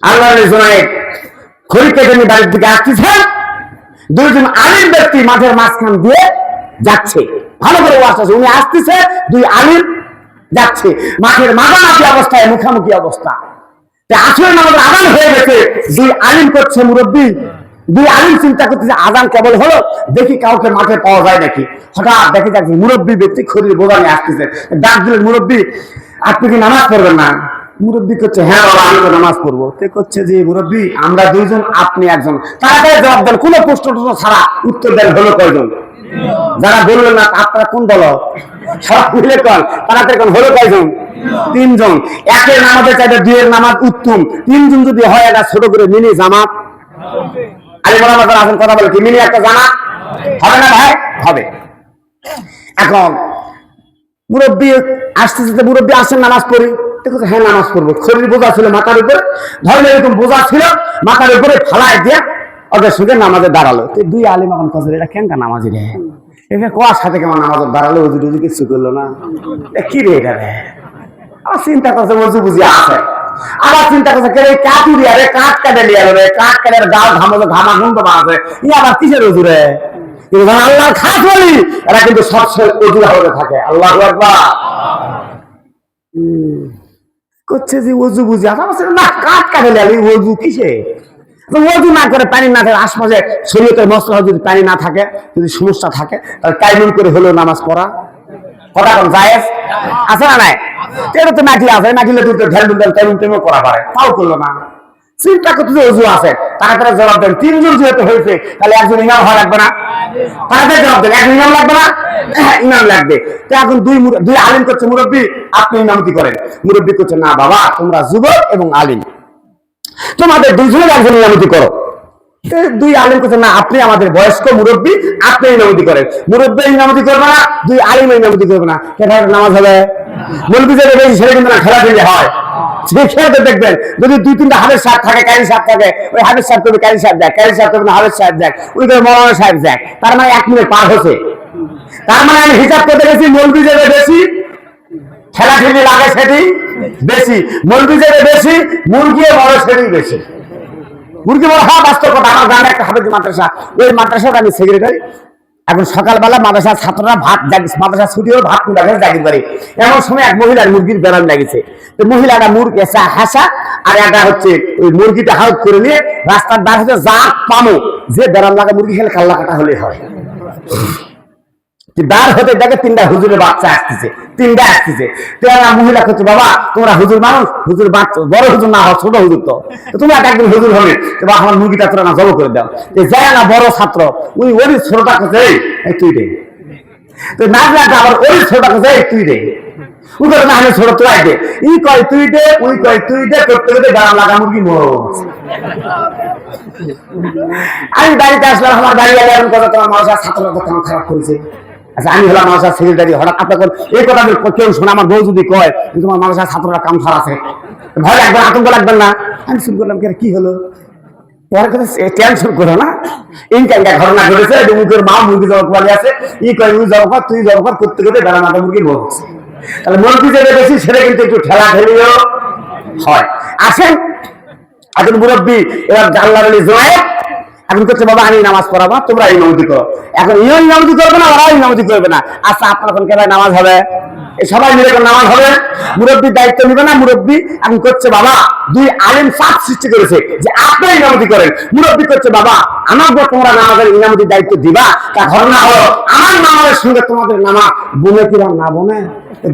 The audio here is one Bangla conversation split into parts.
আল্লাহর জুনায়েদ খড়িতে তিনি বাড়ির দিকে আসতেছেন, দুইজন আলিম ব্যক্তি মাঠের মাঝখান দিয়ে যাচ্ছে, ভালো করে ওয়াজ আছে, উনি আসতেছে, দুই আলিম যাচ্ছে মাঠের মাঝামাঝি অবস্থায়, মুখামুখি অবস্থা। আসলে আমাদের আজান হয়ে গেছে, দুই আলিম করছে মুরব্বী, দুই আলিম চিন্তা করতেছে আজান কেবল হলো, দেখি কাউকে মাঠে পাওয়া যায় নাকি। হঠাৎ দেখে যাচ্ছে মুরব্বী ব্যক্তি খড়ির বোঝা নিয়ে আসতেছে, ডাক দিলেন, মুরব্বী আপনি কি নামাজ পড়বেন না? মুরব্বী করছে, হ্যাঁ বাবা আমি তো নামাজ পড়বো। তে করছে যে মুরব্বী আমরা দুইজন, আপনি একজন, তাড়াতাড়ি জবাব দেন, কোনো প্রশ্ন ছাড়া উত্তর দেন, হলো কয়জন? যারা বললেন না আপনারা কোন দল? সব মিলে কন, তাড়াতাড়ি কোন, হলো কয়জন? তিনজন। একের নামাজের চাইতে দুইয়ের নামাজ উত্তম, তিনজন যদি হয় একটা ছোট করে মিনি জামাত। আলিম ওলামা আছেন, কথা বলে কি মিনি একটা জামাত হবে না ভাই? হবে। এখন মুরব্বী আসতেছে, মুরব্বী আসেন নামাজ পড়ি, দেখো হ্যাঁ নামাজ পড়বো। খড়ির বোঝা ছিল মাথার উপরে, ধরেন এরকম বোঝা ছিল মাথার উপরে, ফালাই দিয়ে ওদের সঙ্গে নামাজে দাঁড়ালো। দুই আলিম এখন কথা, এটা কেনকা নামাজি রে, এটা কোয়ার সাথে কেমন নামাজে দাঁড়ালো, ওজু টুজু কিছু করলো না, কি রে এটা রে? আবার চিন্তা করছে ওজু বুঝি আছে, আবার চিন্তা করছে কে কাটুরি, আরে কাঠ কাটে লিয়া রে, কাঠ কাটে গাল ঘামলো, ঘামা গুন্দ আছে, ই আবার কিসের ওজু রে? কিন্তু আল্লাহর খাস বলি, এরা কিন্তু সবসময় ওজুর হাওড়ে থাকে। আল্লাহু আকবার করছে যে ওজু বুঝি আছে না, কাঠ কাটে লিয়া ওজু কিসে? ওজু না করে, পানি না থাকে, আশপাশে শরীয়তের মশলা যদি পানি না থাকে, যদি সমস্যা থাকে, তাহলে টাইমিং করে হলেও নামাজ পড়া কথা কোন জায়েজ আছে না নাই? এটা তো নাকি আছে, নাকিলে তুই তো ঢেল ঢুল টাইমিং টাইমও করা পারে, তাও করলো না। চিন্তা করতে যে ওজু আছে, তাড়াতাড়ি জবাব দেন, তিনজন যেহেতু হয়েছে তাহলে একজন ইমাম হওয়া লাগবে না? তাড়াতাড়ি জবাব দেন, একজন ইমাম লাগবে না? ইমাম লাগবে। তো এখন দুই আলিম করছে, মুরব্বী আপনি ইমামতি করেন। মুরব্বী করছে, না বাবা তোমরা যুবক এবং আলিম, তোমাদের দুইজনের একজন ইমামতি করো। দুই আলিম করছে, না আপনি আমাদের বয়স্ক মুরব্বী, আপনি ইমামতি করেন। মুরব্বী ইমামতি করবে না, দুই আলিম ইমামতি করবে না, কেন নামাজ হবে? মুরব্বী যেটা বেশি সেটা কিন্তু না, খেলা খেলে হয়। খেলাতে দেখবেন যদি দুই তিনটা হাবের সাহেব থাকে, কারি সাহেব থাকে, ওই হাবের সাহেব করবে কারি সাহেব দেখ, কারি সাহেব করবে না হাবের সাহেব দেখ, ওই করে মৌলানা সাহেব দেখ, তার মানে 1 মিনিট পার হচ্ছে। তার মানে আমি হিসাব করতে গেছি, মুরব্বী যেটা বেশি খেলা খেলি লাগে সেটি বেশি, মুরগি যেটা বেশি মুরগি বড় সেটি বেশি। মুরগি বড় হওয়া বাস্তব কথা। আমার গ্রামে একটা হাফেজ মাদ্রাসা, ওই মাদ্রাসার আমি সেক্রেটারি। এখন সকালবেলা মাদ্রাসার ছাত্ররা ভাত, মাদ্রাসা ছুটি হয়ে ভাত নিয়ে গেছে জাগির বাড়ি। এমন সময় এক মহিলার মুরগির বেড়ান লাগিয়েছে, তো মহিলাটা মুরগি হাসা আর একটা হচ্ছে ওই মুরগিটা হাউট করে নিয়ে রাস্তার ধার হচ্ছে যা পামো, যে বেড়ান লাগা মুরগি খেলে কাল্লা কাটা হলে হয়। দাঁড় হতে দেখে 3টা হুজুরের বাচ্চা আসতেছে, 3টা আসতেছে। মহিলা করছে, বাবা তোমরা হুজুর মানুষ, হুজুর বাচ্চা, বড় হুজুর না হয়, ছোট হুজুর তো, তুমি একদিন হুজুর হবে, আমার মুরগিটা তোরা না জব করে দাও। যায় না বড় ছাত্র, ওই ওর ছোটটা করছে, এই তুই দে। তো না আবার ওই ছোটটা করছে, এই তুই দে। ওই করে না, আমি ছোট তোরাই দে, ই কয় তুই দে, ওই কয় তুই দে, করতে করতে গাড়া লাগা মুরগি মর। আমি বাড়িতে আসলাম, আমার বাড়ি আগে এমন কথা, তোমার মানুষের ছাত্ররা তো কেমন খারাপ করেছে। আচ্ছা আমি হলাম মানুষের সেক্রেটারি, হঠাৎ আপনার এই কথা কেউ শোনা, আমার বউ যদি কয় তোমার মানুষের ছাত্ররা কাম খারাপ আছে, ভয় লাগবেন, আতঙ্ক লাগবেন না? আমি শুরু করলাম, কি হলো? টেনশন করো না, ইনকামটা ঘটনা ঘটেছে, মুখের মা মুরগি জব করে আছে, ই কয় তুই জব কর, তুই জব কর, করতে করতে বেড়া মাথা মুরগির বউ হচ্ছে। তাহলে মুরগি যেটা বেশি সেটা কিন্তু একটু ঠেলা ঠেলিও হয়। আসেন এখন মুরব্বী, এবার আল্লাহর ওলি জোয়েব এখন করছে, বাবা আমি নামাজ পড়াবো, তোমরা ইমামতি করো। এখন ইমামতি করবে না, ওরাও ইমামতি করবে না। আচ্ছা আপনার এখন কেন নামাজ হবে? সবাই মিলে নামাজ হবে, মুরব্বীর দায়িত্ব নিবে না। মুরব্বী এখন করছে, বাবা দুই আলিম চাপ সৃষ্টি করেছে যে আপনি ইমামতি করেন। মুরব্বী করছে, বাবা আমাকে তোমরা নামাজের ইমামতির দায়িত্ব দিবা, তা ঘটনা হলো আমার নামাজের সঙ্গে তোমাদের নামাজ বনে কিরাম না বনে।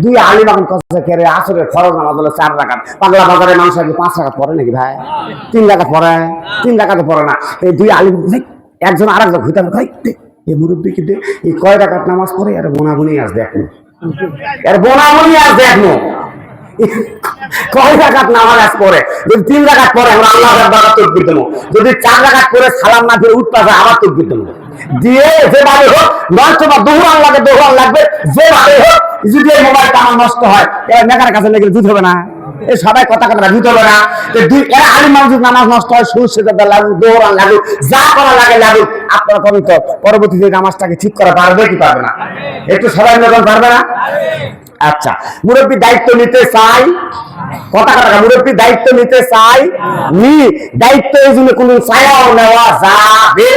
দুই আলিম এখন কথা কেড়ে, আসলে ফরজ নামাজ হলো 4 রাকাত। পাগলা বাজারে মানুষ আগে 5 রাকাত পড়ে নাকি ভাই? 3 রাকাত পড়ে, 3 রাকাত পড়ে না। এই দুই আলিম একজন আর একজন ঘুরতে ভাই, এই মুরব্বী কিন্তু এই কয় রাকাত নামাজ পড়ে, আর বোনাবুনি আজ দেখো, এর বোনাবুনি আজ দেখো কয় রাকাত নামাজ পড়ে। যদি 3 রাকাত পড়ে আমরা আল্লাহ আকবার তাকবীর দেব, যদি 4 রাকাত পড়ে সালাম না দিয়ে উঠতে যায় আবার তাকবীর দেব দিয়ে, যেভাবে হোক নয়তো বা দোহরান লাগে, দোহরান লাগবে, যেভাবে হোক। যদি এই মোবাইলটা আমার নষ্ট হয়, এবার মেকার কাছে লেগে জুত হবে না? এই সবাই কথা কথা জুত হবে না? এরা আলিম মানুষ নামাজ নষ্ট হয়, সুর সেজদা লাগুক, দোহরান লাগুক, যা করা লাগে লাগুক, আপনারা কবি তো পরবর্তীতে নামাজটাকে ঠিক করা পারবে কি পারবে না? একটু সবাই যখন পারবে না? আচ্ছা মুরব্বী দায়িত্ব নিতে চাই কথা কথা মুরব্বী দায়িত্ব নিতে চাই নি, দায়িত্ব এই জন্য কোন চায়াও নেওয়া যাবে।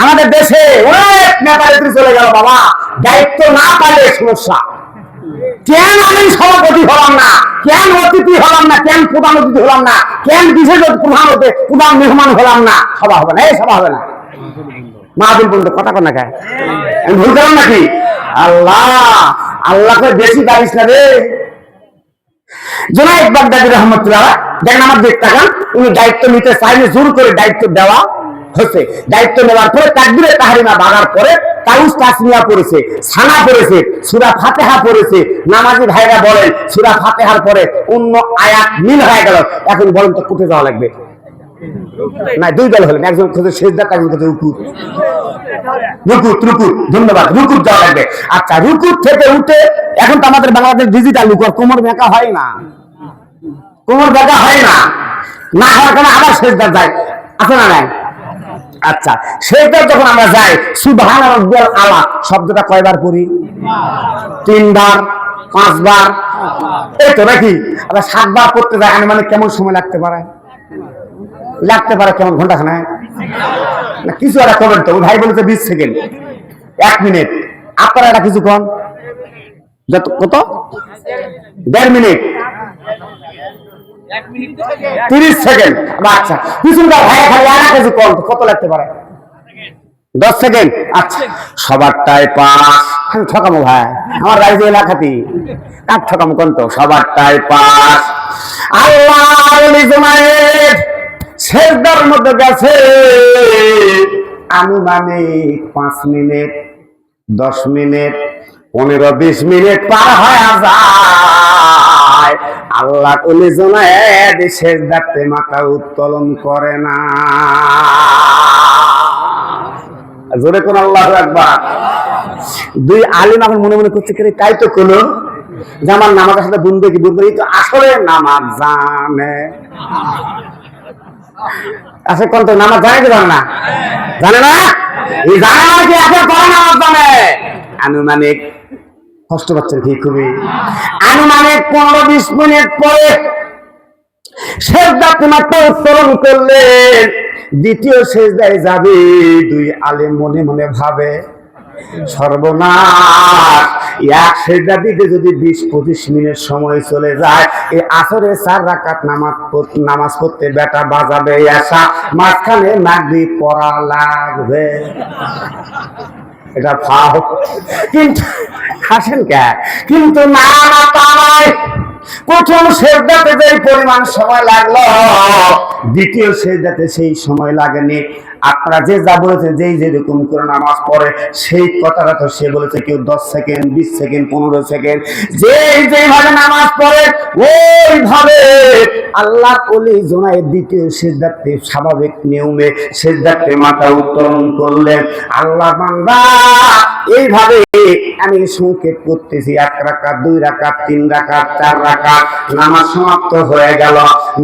আমাদের দেশে অনেক নেতা নেত্রী চলে গেল বাবা, দায়িত্ব না পাইলে সমস্যা। কেন আমি সভাপতি হলাম না, কেন অতিথি হলাম না, কেন প্রধান অতিথি হলাম না, কেন বিশেষ প্রধান মেহমান হলাম না, সভা হবে না, এই সভা হবে না। মাহফিল বলতে কথা কন না খায়, আমি ভুল করলাম নাকি? আল্লাহ আল্লাহকে বেশি দাঁড়িস না রে। জুনায়েদ বাগদাদী রহমতুল্লাহ দেখেন আমার দিক তাকান, উনি দায়িত্ব নিতে চাইলে জোর করে দায়িত্ব দেওয়া হচ্ছে। দায়িত্ব নেওয়ার পরে তাকবীরে তাহরিমা ভাগার পরে তাউস তাসমিয়া পড়েছে, সানা পড়েছে, সূরা ফাতিহা পড়েছে। নামাজি ভাইরা বলেন সূরা ফাতিহার পরে অন্য আয়াত মিল হয়ে গেল। এখন বলেন তো কোথায় যাওয়া লাগবে? না, দুই দল হলেন, একজন খুঁজে সেজদা, একজন খুঁজে রুকু। ধন্যবাদ, রুকুত যাওয়া লাগবে। আচ্ছা, রুকুত থেকে উঠে এখন তো আমাদের বাংলাদেশ ডিজিটাল রুকু, কোমর বেঁকা হয় না, কোমর বেঁকা হয় না, না হওয়ার কারণে আবার সেজদা যায়, আছে না নাই? আচ্ছা, সেটা যখন আমরা যাই সুবহান রাব্বিয়াল আলা শব্দটা কয়বার পড়ি? 3 বার, 5 বার, এই তো নাকি? আবার 7 বার পড়তে যায়, মানে কেমন সময় লাগতে পারে? কেমন ঘন্টা খানায় না কিছু? একটা কমেন্ট তো ভাই বলেছে 20 সেকেন্ড, 1 মিনিট। আপনারা এটা কিছু কন, যত কত 1.5 মিনিট, 30 সেকেন্ড। আচ্ছা, পিছনকার ভাই খালি আর কিছু কন, কত লাগতে পারে? 10 সেকেন্ড। আচ্ছা, সবারটাই পাস। আমি ঠকামো ভাই, আমার রাইজে এলাকাতে কাক ঠকামো কোন তো? সবারটাই পাস। আল্লাহ সেজদার মধ্যে গেছে আনুমানিক 5 মিনিট, 10 মিনিট, 15-20 মিনিট পার হয়ে যায়। আল্লাহ ওলি জুনায়েদ সেজদাতে মাথা উত্তোলন করে না। জোরে কোন আল্লাহু আকবার। দুই আলিম এখন মনে মনে করছে কি তাই তো কোন যে আমার নামাজের সাথে বুনবে কি বুনবে, তো আসলে নামাজ জানে। আচ্ছা, কোন তো নামাজ জানে কি জানে না? জানে না? এই জানে না কি এখন পরে নামাজ জানে? আনুমানিক কষ্ট পাচ্ছেন কি? খুবই আনুমানিক 15-20 মিনিট পরে সেজদাতে মাথা উত্তোলন করলেন। দ্বিতীয় সেজদায় যাবে, দুই আলেম মনে মনে ভাবে সর্বনাশ, এক সেজদা দিতে যদি 20-25 মিনিট সময় চলে যায়, এই আসরে 4 রাকাত নামাজ পড়তে বেটা বাজাবে আসা, মাঝখানে মাগরিব পড়া লাগবে। এটা ফাও, কিন্তু হাসেন কে? কিন্তু না না, তাই প্রথম সেজদাতে যে পরিমাণ সময় লাগলো, দ্বিতীয় সেজদাতে সেই সময় লাগেনি। আপনারা যে যা বলেছেন, যেই যেরকম করে নামাজ পড়ে সেই কথাটা তো সে বলেছে কেউ 10 সেকেন্ড, 20 সেকেন্ড, 15 সেকেন্ড, যেভাবে নামাজ পড়ে ওইভাবে আল্লাহ ওলি জুনায়েদ দ্বিতীয় সিজদাতে স্বাভাবিক নিয়মে সিজদাতে মাথা উত্তোলন করলেন। আল্লাহ বান্দা এইভাবে আমি সংকেত করতেছি, 1 রাকাত, 2 রাকাত, 3 রাকাত, 4 রাকাত নামাজ সমাপ্ত হয়ে গেল।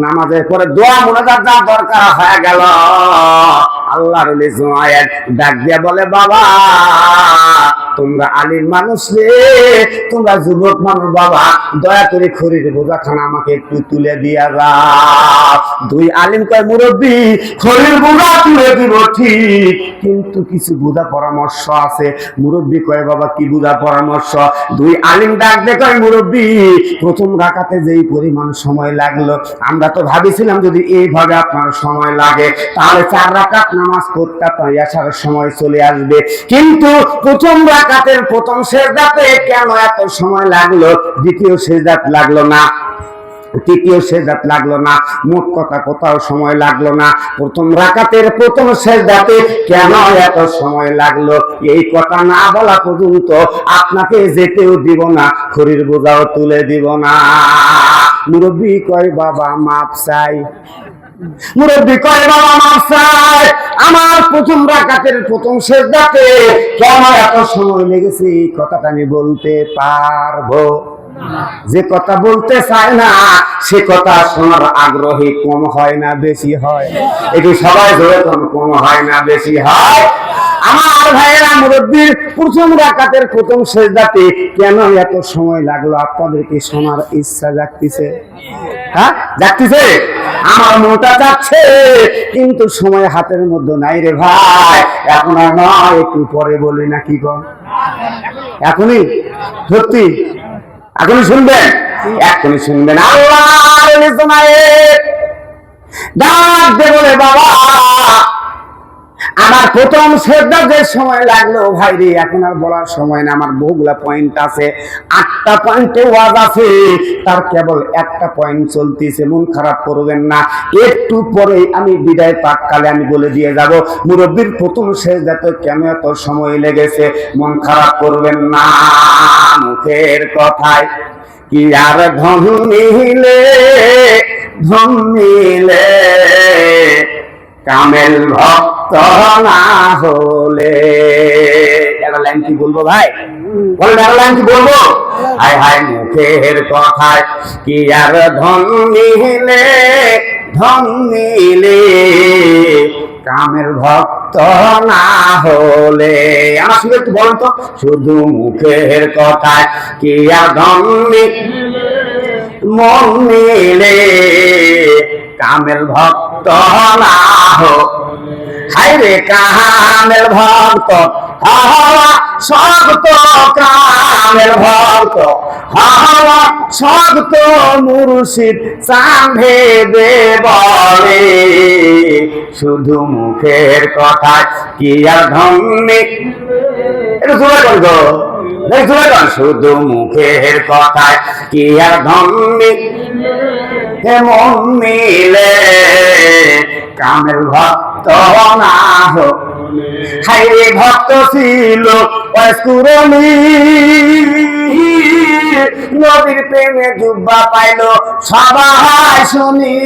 নামাজের পরে দোয়া মুনাজাত যা দরকার হয়ে গেল। আল্লাহর ওলি জুনায়েদ ডাক দিয়া বলে, বাবা তোমরা আলিম মানুষ রে, তোমরা যুবক মানুষ, বাবা দয়া করে খড়ির বোঝাখানা আমাকে একটু তুলে দিয়া যাও। দুই আলিম কয়, মুরব্বী খড়ির বোঝা তুলে দিব ঠিক, কিন্তু কিছু বোঝা পরামর্শ আছে। মুরব্বী কয়, বাবা কি বোঝা পরামর্শ? দুই আলিম ডাক দিয়ে কয়, মুরব্বী প্রথম রাকাতে যেই পরিমাণ সময় লাগলো, আমরা তো ভাবিছিলাম যদি এইভাবে আপনার সময় লাগে তাহলে 4 রাকাত নামাজ পড়তে আপনার আসার সময় চলে আসবে, কিন্তু প্রথম রাকাতের প্রথম সেজদাতে কেন এত সময় লাগলো? দ্বিতীয় সেজদাত লাগলো না, তৃতীয় সেজদাত লাগলো না, মোট কথা কোথাও সময় লাগলো না। প্রথম রাকাতের প্রথম সেজদাতে কেন এত সময় লাগলো? এই কথা না বলা পর্যন্ত আপনাকে যেতেও দিব না, খড়ির বোঝাও তুলে দিব না। মুরব্বী কয়, বাবা মাপ চাই। মুরব্বী কয়, বাবা মাপ চাই, আমার প্রথম রাকাতের প্রথম সেজদাতে কেন এত সময় লেগেছে এই কথাটা আমি বলতে পারবো। যে কথা বলতে চায় না সে কথা শোনার আগ্রহী কম হয় না বেশি হয়? এটি সবাই ধরে কম হয় না বেশি হয়? আমার ভাইয়েরা, মুরব্বীর প্রথম রাকাতের প্রথম সেজদাতে কেন এত সময় লাগলো? আপনাদেরকে শোনার ইচ্ছা জাগতিছে? হ্যাঁ, জাগতিছে? আমার মনটা চাচ্ছে, কিন্তু সময় হাতের মধ্যে নাই রে ভাই। এখন আর নয়, একটু পরে বলি না, কি কর? এখনই? সত্যি এখনই শুনবেন? এখনই শুনবেন। আল্লাহ ডাক দে বলে, বাবা আমার প্রথম সেজদা যে সময় লাগলো ভাই রে, এখন আর বলার সময় না। আমার বহুগুলা পয়েন্ট আছে, 8টা পয়েন্টে ওয়াজ আছে, তার কেবল একটা পয়েন্ট চলতেছে। মন খারাপ করবেন না, একটু পরে আমি বিদায় পাককালে আমি বলে দিয়ে যাব মুরব্বীর প্রথম সেজদাতে কেন এত সময় লেগেছে। মন খারাপ করবেন না। মুখের কথায় কি আর ধন নিলে কামেল ভক্ত না হলে। একটা লাইন কি বলবো ভাই? বলেন, একটা লাইন কি বলবো? হায় হায়, মুখের কথায় কি আর ধন নিলে কামের ভক্ত না হলে। আমার শুধু একটু বলেন তো, শুধু মুখের কথায় কি আর ধন মন নিলে কামেল ভক্ত না হো। হায় রে কামেল ভক্ত হওয়া শক্ত, কামেল ভক্ত হওয়া শক্ত, মুর্শিদ চাঁদে দে বলে। শুধু মুখের কথায় কি আর ধন্যে, একটু জোরে বলবো, শুধু মুখের কথায় কি আর ধন্যে মন মিলে কামের ভক্ত না হো। হাইরে ভক্ত ছিল অস্কুরনি, নবীর প্রেমে জুব্বা পাইল সবাই শুনি।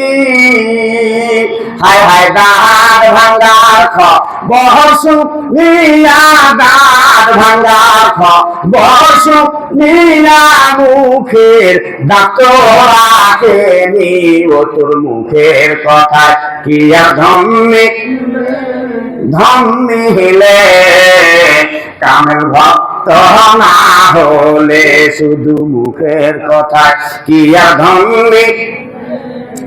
হায় হায় দাঁত ভাঙ্গার বহসু নিয়া, দাঁত ভাঙ্গার বহসু নিয়া, মুখের দাঁত রাখেনি। ও তোর মুখের কথায় কি আর ধন্যে হিলে কামের ভক্ত না হলে। শুধু মুখের কথায় কি আর ধন্যে,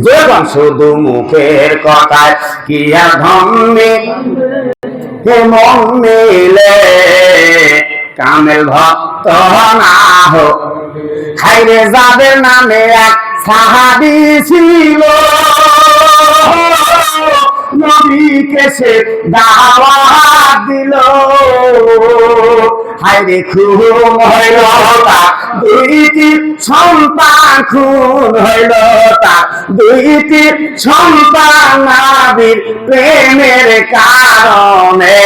যখন শুধু মুখের কথায় কি আর ধন্যে মন মিলে কামেল ভক্ত না হো। হাইরে যাদের নামে এক সাহাবী ছিল, নবীকে সে দাওয়াত দিল। হাইরে খুন হইল তার দুইটি সন্তান, খুন হইল তার দুইটি সন্তান, নবীর প্রেমের কারণে।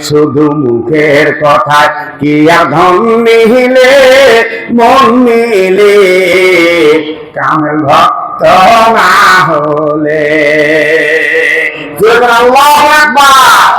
শুধু মুখের কথায় কি আর ধন নিলে মন মিলে কামেল ভক্ত না হলে। আল্লাহু আকবার।